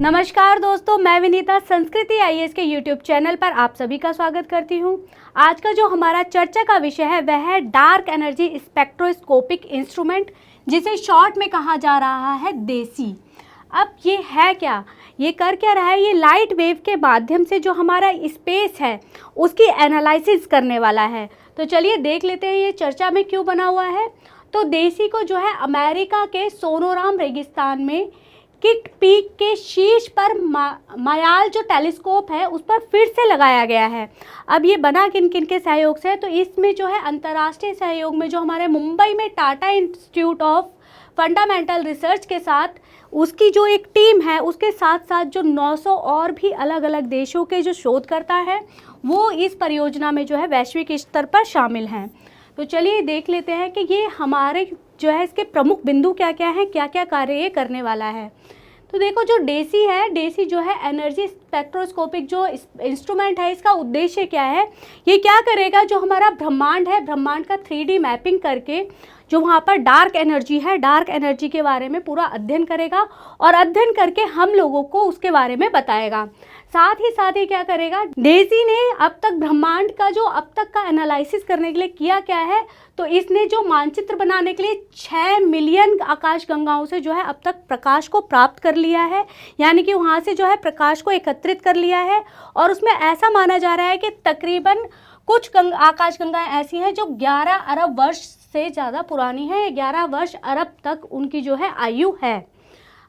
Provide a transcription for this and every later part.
नमस्कार दोस्तों, मैं विनीता संस्कृति आईएएस के यूट्यूब चैनल पर आप सभी का स्वागत करती हूं। आज का जो हमारा चर्चा का विषय है वह है डार्क एनर्जी स्पेक्ट्रोस्कोपिक इंस्ट्रूमेंट, जिसे शॉर्ट में कहा जा रहा है देसी। अब ये है क्या, ये कर क्या रहा है? ये लाइट वेव के माध्यम से जो हमारा स्पेस है उसकी एनालिसिस करने वाला है। तो चलिए देख लेते हैं ये चर्चा में क्यों बना हुआ है। तो देसी को जो है अमेरिका के सोनोराम रेगिस्तान में किट पीक के शीर्ष पर मायाल जो टेलीस्कोप है उस पर फिर से लगाया गया है। अब ये बना किन किन के सहयोग से है? तो इसमें जो है अंतर्राष्ट्रीय सहयोग में जो हमारे मुंबई में Tata institute of fundamental research के साथ उसकी जो एक टीम है, उसके साथ साथ जो 900 और भी अलग अलग देशों के जो शोधकर्ता हैं वो इस परियोजना में जो है वैश्विक स्तर पर शामिल हैं। तो चलिए देख लेते हैं कि ये हमारे जो है इसके प्रमुख बिंदु क्या क्या हैं, क्या क्या कार्य ये करने वाला है। तो देखो, जो डेसी है, डेसी जो है एनर्जी स्पेक्ट्रोस्कोपिक जो इंस्ट्रूमेंट है, इसका उद्देश्य क्या है? ये क्या करेगा, जो हमारा ब्रह्मांड है, ब्रह्मांड का 3D मैपिंग करके जो वहाँ पर डार्क एनर्जी है, डार्क एनर्जी के बारे में पूरा अध्ययन करेगा और अध्ययन करके हम लोगों को उसके बारे में बताएगा। साथ ही क्या करेगा, डेजी ने अब तक ब्रह्मांड का जो अब तक का एनालिसिस करने के लिए किया क्या है? तो इसने जो मानचित्र बनाने के लिए 6 मिलियन आकाशगंगाओं से जो है अब तक प्रकाश को प्राप्त कर लिया है, यानी कि वहाँ से जो है प्रकाश को एकत्रित कर लिया है। और उसमें ऐसा माना जा रहा है कि तकरीबन कुछ आकाशगंगाएं ऐसी हैं जो 11 अरब वर्ष से ज़्यादा पुरानी है, 11 वर्ष अरब तक उनकी जो है आयु है।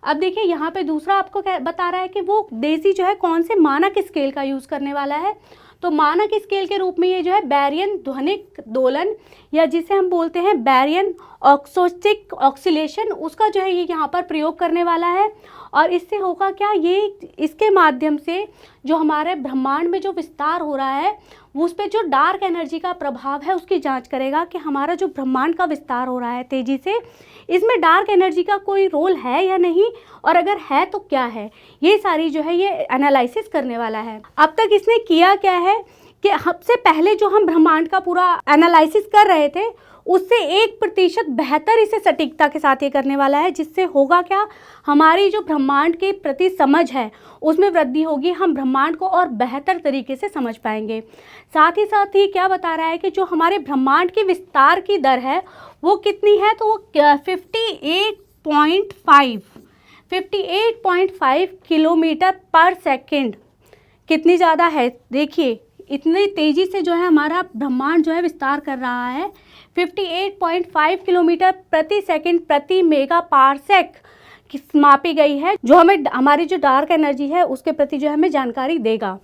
अब देखिए यहाँ पे दूसरा आपको क्या बता रहा है कि वो डेसी जो है कौन से मानक स्केल का यूज़ करने वाला है। तो मानक स्केल के रूप में ये जो है बैरियन ध्वनिक दोलन, या जिसे हम बोलते हैं बैरियन ऑक्सोस्टिक ऑक्सीलेशन, उसका जो है ये यहाँ पर प्रयोग करने वाला है। और इससे होगा क्या, ये इसके माध्यम से जो हमारे ब्रह्मांड में जो विस्तार हो रहा है उस पर जो डार्क एनर्जी का प्रभाव है उसकी जांच करेगा कि हमारा जो ब्रह्मांड का विस्तार हो रहा है तेज़ी से, इसमें डार्क एनर्जी का कोई रोल है या नहीं, और अगर है तो क्या है। ये सारी जो है ये एनालिसिस करने वाला है। अब तक इसने किया क्या है कि सबसे पहले जो हम ब्रह्मांड का पूरा एनालिसिस कर रहे थे उससे 1% बेहतर इसे सटीकता के साथ ये करने वाला है, जिससे होगा क्या, हमारी जो ब्रह्मांड के प्रति समझ है उसमें वृद्धि होगी, हम ब्रह्मांड को और बेहतर तरीके से समझ पाएंगे। साथ ही क्या बता रहा है कि जो हमारे ब्रह्मांड के विस्तार की दर है वो कितनी है? तो वो 58.5 किलोमीटर पर सेकेंड। कितनी ज़्यादा है, देखिए इतनी तेज़ी से जो है हमारा ब्रह्मांड जो है विस्तार कर रहा है। 58.5 किलोमीटर प्रति सेकंड प्रति मेगा पारसेक मापी गई है, जो हमें हमारी जो डार्क एनर्जी है उसके प्रति जो हमें जानकारी देगा।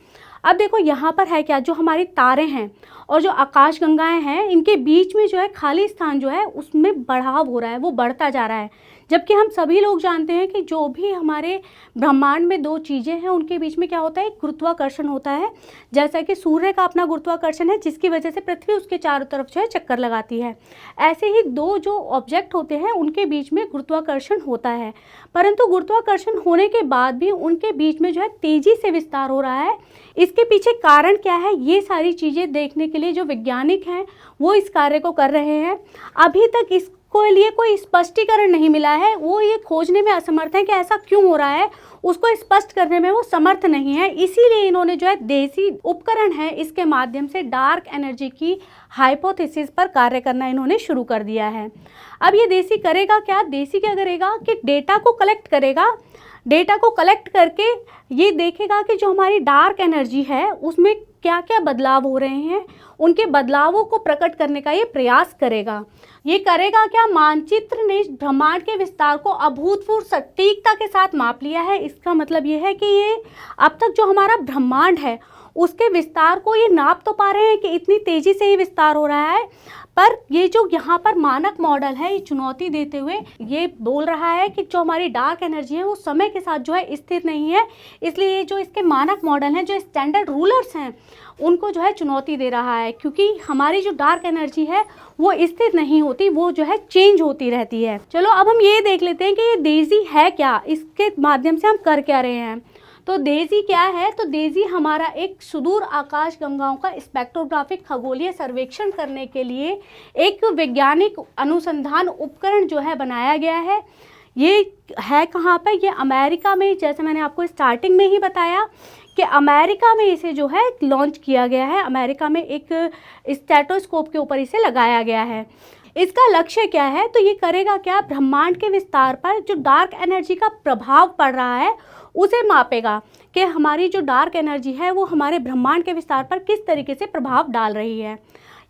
अब देखो यहाँ पर है क्या, जो हमारी तारे हैं और जो आकाशगंगाएं हैं इनके बीच में जो है खाली स्थान जो है उसमें बढ़ाव हो रहा है, वो बढ़ता जा रहा है। जबकि हम सभी लोग जानते हैं कि जो भी हमारे ब्रह्मांड में दो चीज़ें हैं उनके बीच में क्या होता है, गुरुत्वाकर्षण होता है। जैसा कि सूर्य का अपना गुरुत्वाकर्षण है जिसकी वजह से पृथ्वी उसके चारों तरफ जो है चक्कर लगाती है, ऐसे ही दो जो ऑब्जेक्ट होते हैं उनके बीच में गुरुत्वाकर्षण होता है। परंतु गुरुत्वाकर्षण होने के बाद भी उनके बीच में जो है तेज़ी से विस्तार हो रहा है। इसके पीछे कारण क्या है, ये सारी चीज़ें देखने के लिए जो वैज्ञानिक हैं वो इस कार्य को कर रहे हैं। अभी तक इसको लिए कोई स्पष्टीकरण नहीं मिला है, वो ये खोजने में असमर्थ है कि ऐसा क्यों हो रहा है, उसको स्पष्ट करने में वो समर्थ नहीं है। इसीलिए इन्होंने जो है देसी उपकरण है इसके माध्यम से डार्क एनर्जी की हाइपोथेसिस पर कार्य करना इन्होंने शुरू कर दिया है। अब ये देसी करेगा क्या, देसी क्या करेगा कि डेटा को कलेक्ट करेगा। डेटा को कलेक्ट करके ये देखेगा कि जो हमारी डार्क एनर्जी है उसमें क्या क्या बदलाव हो रहे हैं, उनके बदलावों को प्रकट करने का ये प्रयास करेगा। ये करेगा क्या, मानचित्र ने ब्रह्मांड के विस्तार को अभूतपूर्व सटीकता के साथ माप लिया है। इसका मतलब ये है कि ये अब तक जो हमारा ब्रह्मांड है उसके विस्तार को ये नाप तो पा रहे हैं कि इतनी तेज़ी से ही विस्तार हो रहा है, पर ये जो यहाँ पर मानक मॉडल है ये चुनौती देते हुए ये बोल रहा है कि जो हमारी डार्क एनर्जी है वो समय के साथ जो है स्थिर नहीं है। इसलिए ये जो इसके मानक मॉडल हैं, जो स्टैंडर्ड रूलर्स हैं, उनको जो है चुनौती दे रहा है, क्योंकि हमारी जो डार्क एनर्जी है वो स्थिर नहीं होती, वो जो है चेंज होती रहती है। चलो अब हम ये देख लेते हैं कि ये डेजी है क्या, इसके माध्यम से हम कर क्या रहे हैं। तो डेजी क्या है, तो डेजी हमारा एक सुदूर आकाश गंगाओं का स्पेक्ट्रोग्राफिक खगोलीय सर्वेक्षण करने के लिए एक वैज्ञानिक अनुसंधान उपकरण जो है बनाया गया है। ये है कहाँ पर, ये अमेरिका में, जैसे मैंने आपको स्टार्टिंग में ही बताया कि अमेरिका में इसे जो है लॉन्च किया गया है। अमेरिका में एक स्टेथोस्कोप के ऊपर इसे लगाया गया है। इसका लक्ष्य क्या है, तो ये करेगा क्या, ब्रह्मांड के विस्तार पर जो डार्क एनर्जी का प्रभाव पड़ रहा है उसे मापेगा कि हमारी जो डार्क एनर्जी है वो हमारे ब्रह्मांड के विस्तार पर किस तरीके से प्रभाव डाल रही है।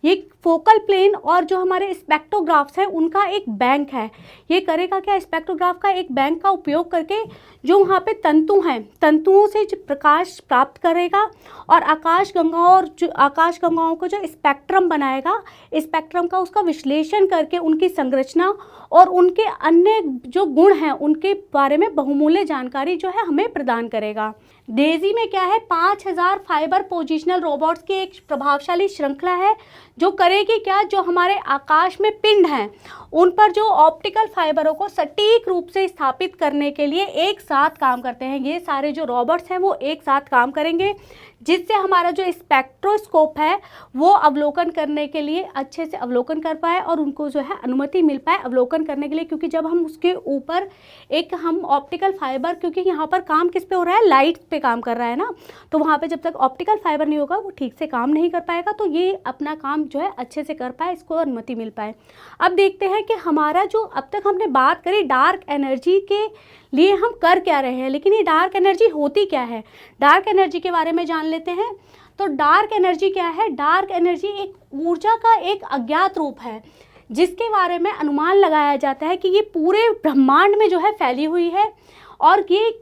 ये फोकल प्लेन और जो हमारे स्पेक्ट्रोग्राफ्स हैं उनका एक बैंक है। ये करेगा क्या, स्पेक्ट्रोग्राफ का एक बैंक का उपयोग करके जो वहाँ पे तंतु हैं, तंतुओं से जो प्रकाश प्राप्त करेगा और आकाश गंगाओं को जो स्पेक्ट्रम बनाएगा, स्पेक्ट्रम का उसका विश्लेषण करके उनकी संरचना और उनके अन्य जो गुण हैं उनके बारे में बहुमूल्य जानकारी जो है हमें प्रदान करेगा। डेजी में क्या है, 5000 फाइबर पोजिशनल रोबोट्स की एक प्रभावशाली श्रृंखला है जो करेगी क्या, जो हमारे आकाश में पिंड हैं उन पर जो ऑप्टिकल फाइबरों को सटीक रूप से स्थापित करने के लिए एक साथ काम करते हैं। ये सारे जो रोबोट्स हैं वो एक साथ काम करेंगे, जिससे हमारा जो स्पेक्ट्रोस्कोप है वो अवलोकन करने के लिए अच्छे से अवलोकन कर पाए और उनको जो है अनुमति मिल पाए अवलोकन करने के लिए। क्योंकि जब हम उसके ऊपर एक हम ऑप्टिकल फाइबर, क्योंकि यहाँ पर काम किस पे हो रहा है, लाइट पे काम कर रहा है ना, तो वहाँ पे जब तक ऑप्टिकल फाइबर नहीं होगा वो ठीक से काम नहीं कर पाएगा, तो ये अपना काम जो है अच्छे से कर पाए, इसको अनुमति मिल पाए। अब देखते हैं कि हमारा जो अब तक हमने बात करी डार्क एनर्जी के लिए हम कर क्या रहे हैं, लेकिन ये डार्क एनर्जी होती क्या है, डार्क एनर्जी के बारे में जान लेते हैं। तो डार्क एनर्जी क्या है, डार्क एनर्जी एक ऊर्जा का एक अज्ञात रूप है जिसके बारे में अनुमान लगाया जाता है कि ये पूरे ब्रह्मांड में जो है फैली हुई है। और ये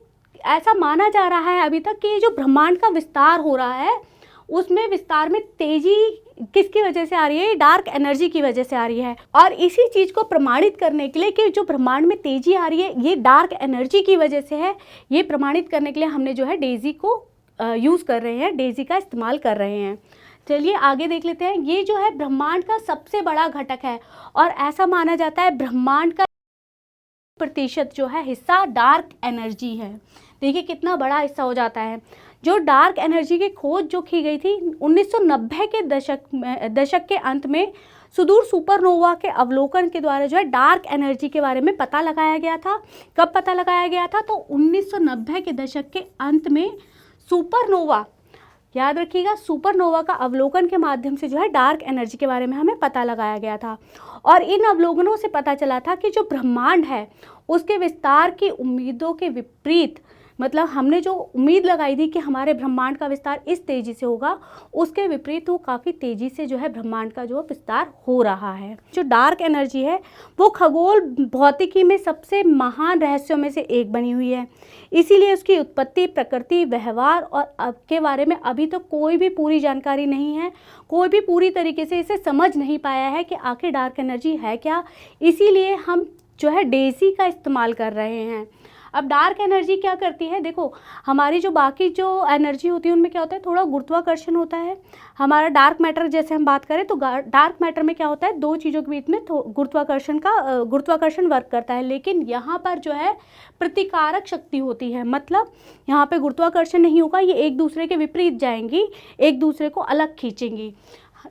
ऐसा माना जा रहा है अभी तक कि ये जो ब्रह्मांड का विस्तार हो रहा है उसमें विस्तार में तेजी किसकी वजह से आ रही है, डार्क एनर्जी की वजह से आ रही है। और इसी चीज़ को प्रमाणित करने के लिए कि जो ब्रह्मांड में तेजी आ रही है ये डार्क एनर्जी की वजह से है, ये प्रमाणित करने के लिए हमने जो है डेजी को यूज़ कर रहे हैं, डेजी का इस्तेमाल कर रहे हैं। चलिए आगे देख लेते हैं। ये जो है ब्रह्मांड का सबसे बड़ा घटक है और ऐसा माना जाता है ब्रह्मांड का प्रतिशत जो है हिस्सा डार्क एनर्जी है। देखिए कितना बड़ा हिस्सा हो जाता है। जो डार्क एनर्जी की खोज जो की गई थी 1990 के दशक के अंत में सुदूर सुपरनोवा के अवलोकन के द्वारा जो है डार्क एनर्जी के बारे में पता लगाया गया था। कब पता लगाया गया था, तो 1990 के दशक के अंत में सुपरनोवा, याद रखिएगा, सुपरनोवा का अवलोकन के माध्यम से जो है डार्क एनर्जी के बारे में हमें पता लगाया गया था। और इन अवलोकनों से पता चला था कि जो ब्रह्मांड है उसके विस्तार की उम्मीदों के विपरीत, मतलब हमने जो उम्मीद लगाई थी कि हमारे ब्रह्मांड का विस्तार इस तेज़ी से होगा, उसके विपरीत वो काफ़ी तेज़ी से जो है ब्रह्मांड का जो विस्तार हो रहा है। जो डार्क एनर्जी है वो खगोल भौतिकी में सबसे महान रहस्यों में से एक बनी हुई है। इसीलिए उसकी उत्पत्ति, प्रकृति, व्यवहार और अब के बारे में अभी तो कोई भी पूरी जानकारी नहीं है। कोई भी पूरी तरीके से इसे समझ नहीं पाया है कि आखिर डार्क एनर्जी है क्या। इसीलिए हम जो है डेजी का इस्तेमाल कर रहे हैं। अब डार्क एनर्जी क्या करती है, देखो हमारी जो बाकी जो एनर्जी होती है उनमें क्या होता है, थोड़ा गुरुत्वाकर्षण होता है। हमारा डार्क मैटर जैसे हम बात करें तो डार्क मैटर में क्या होता है, दो चीज़ों के बीच में गुरुत्वाकर्षण वर्क करता है। लेकिन यहाँ पर जो है प्रतिकारक शक्ति होती है, मतलब यहाँ पे गुरुत्वाकर्षण नहीं होगा, ये एक दूसरे के विपरीत जाएंगी, एक दूसरे को अलग खींचेंगी।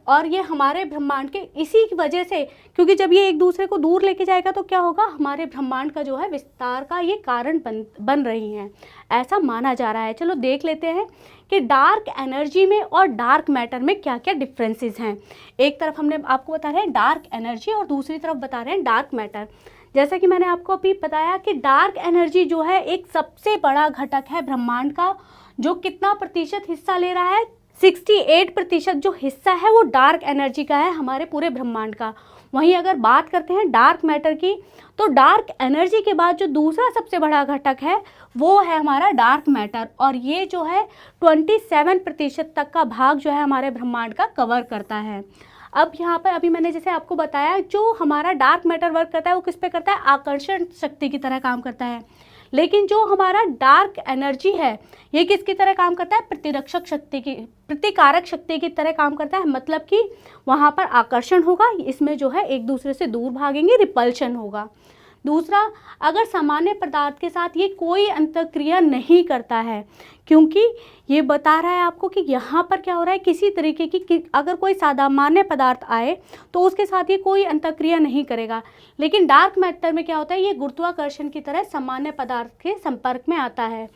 और ये हमारे ब्रह्मांड के इसी की वजह से, क्योंकि जब ये एक दूसरे को दूर लेके जाएगा तो क्या होगा, हमारे ब्रह्मांड का जो है विस्तार का ये कारण बन रही हैं, ऐसा माना जा रहा है। चलो देख लेते हैं कि डार्क एनर्जी में और डार्क मैटर में क्या क्या डिफरेंसेस हैं। एक तरफ हमने आपको बता रहे हैं डार्क एनर्जी और दूसरी तरफ बता रहे हैं डार्क मैटर। जैसा कि मैंने आपको अभी बताया कि डार्क एनर्जी जो है एक सबसे बड़ा घटक है ब्रह्मांड का, जो कितना प्रतिशत हिस्सा ले रहा है, 68% जो हिस्सा है वो डार्क एनर्जी का है हमारे पूरे ब्रह्मांड का। वहीं अगर बात करते हैं डार्क मैटर की, तो डार्क एनर्जी के बाद जो दूसरा सबसे बड़ा घटक है वो है हमारा डार्क मैटर, और ये जो है 27% तक का भाग जो है हमारे ब्रह्मांड का कवर करता है। अब यहाँ पर अभी मैंने जैसे आपको बताया, जो हमारा डार्क मैटर वर्क करता है वो किस पे करता है, आकर्षण शक्ति की तरह काम करता है। लेकिन जो हमारा डार्क एनर्जी है ये किसकी तरह काम करता है, प्रतिकारक शक्ति की तरह काम करता है। मतलब कि वहाँ पर आकर्षण होगा, इसमें जो है एक दूसरे से दूर भागेंगे, रिपल्शन होगा। दूसरा, अगर सामान्य पदार्थ के साथ ये कोई अंतःक्रिया नहीं करता है, क्योंकि ये बता रहा है आपको कि यहाँ पर क्या हो रहा है, किसी तरीके की अगर कोई सामान्य पदार्थ आए तो उसके साथ ये कोई अंतःक्रिया नहीं करेगा। लेकिन डार्क मैटर में क्या होता है, ये गुरुत्वाकर्षण की तरह सामान्य पदार्थ के संपर्क में आता है।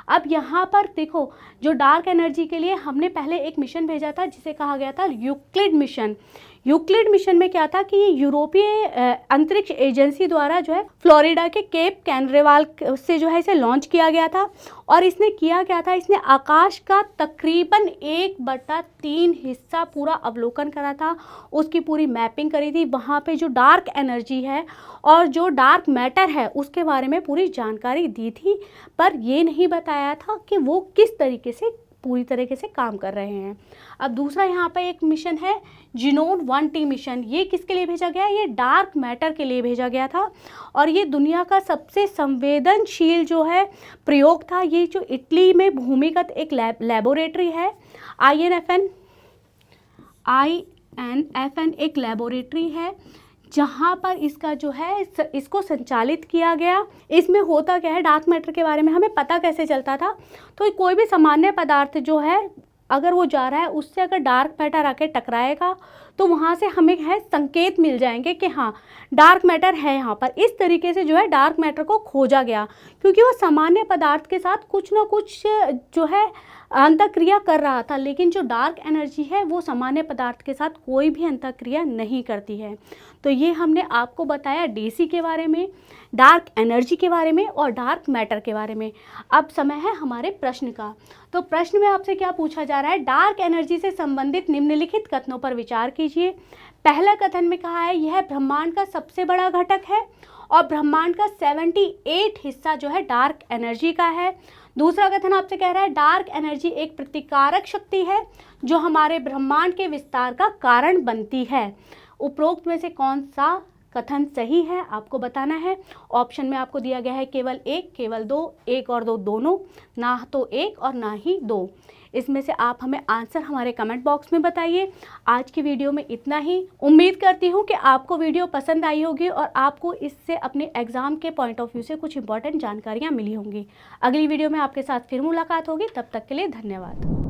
अब यहाँ पर देखो, जो डार्क एनर्जी के लिए हमने पहले एक मिशन भेजा था जिसे कहा गया था यूक्लिड मिशन। यूक्लिड मिशन में क्या था कि ये यूरोपीय अंतरिक्ष एजेंसी द्वारा जो है फ्लोरिडा के केप कैनरेवाल से जो है इसे लॉन्च किया गया था। और इसने किया क्या था, इसने आकाश का तकरीबन 1/3 हिस्सा पूरा अवलोकन करा था, उसकी पूरी मैपिंग करी थी, वहाँ पे जो डार्क एनर्जी है और जो डार्क मैटर है उसके बारे में पूरी जानकारी दी थी, पर ये नहीं बताया था कि वो किस तरीके से पूरी तरीके से काम कर रहे हैं। अब दूसरा यहाँ पर एक मिशन है जीनोड 1T मिशन। ये किसके लिए भेजा गया, ये डार्क मैटर के लिए भेजा गया था और ये दुनिया का सबसे संवेदनशील जो है प्रयोग था। ये जो इटली में भूमिगत एक लेबोरेटरी है, INFN एक लेबोरेटरी है जहाँ पर इसका जो है इसको संचालित किया गया। इसमें होता क्या है, डार्क मैटर के बारे में हमें पता कैसे चलता था, तो कोई भी सामान्य पदार्थ जो है अगर वो जा रहा है उससे अगर डार्क मैटर आके टकराएगा तो वहाँ से हमें है संकेत मिल जाएंगे कि हाँ डार्क मैटर है यहाँ पर। इस तरीके से जो है डार्क मैटर को खोजा गया, क्योंकि वो सामान्य पदार्थ के साथ कुछ ना कुछ जो है अंतःक्रिया कर रहा था, लेकिन जो डार्क एनर्जी है वो सामान्य पदार्थ के साथ कोई भी अंतःक्रिया नहीं करती है। तो ये हमने आपको बताया डीसी के बारे में, डार्क एनर्जी के बारे में और डार्क मैटर के बारे में। अब समय है हमारे प्रश्न का। तो प्रश्न में आपसे क्या पूछा जा रहा है, डार्क एनर्जी से संबंधित निम्नलिखित कथनों पर विचार कीजिए। पहला कथन में कहा है यह ब्रह्मांड का सबसे बड़ा घटक है और ब्रह्मांड का 78 हिस्सा जो है डार्क एनर्जी का है। दूसरा कथन आपसे कह रहा है डार्क एनर्जी एक प्रतिकारक शक्ति है जो हमारे ब्रह्मांड के विस्तार का कारण बनती है। उपरोक्त में से कौन सा कथन सही है आपको बताना है। ऑप्शन में आपको दिया गया है केवल एक, केवल दो, एक और दो दोनों, ना तो एक और ना ही दो। इसमें से आप हमें आंसर हमारे कमेंट बॉक्स में बताइए। आज की वीडियो में इतना ही। उम्मीद करती हूँ कि आपको वीडियो पसंद आई होगी और आपको इससे अपने एग्ज़ाम के पॉइंट ऑफ व्यू से कुछ इंपॉर्टेंट जानकारियाँ मिली होंगी। अगली वीडियो में आपके साथ फिर मुलाकात होगी, तब तक के लिए धन्यवाद।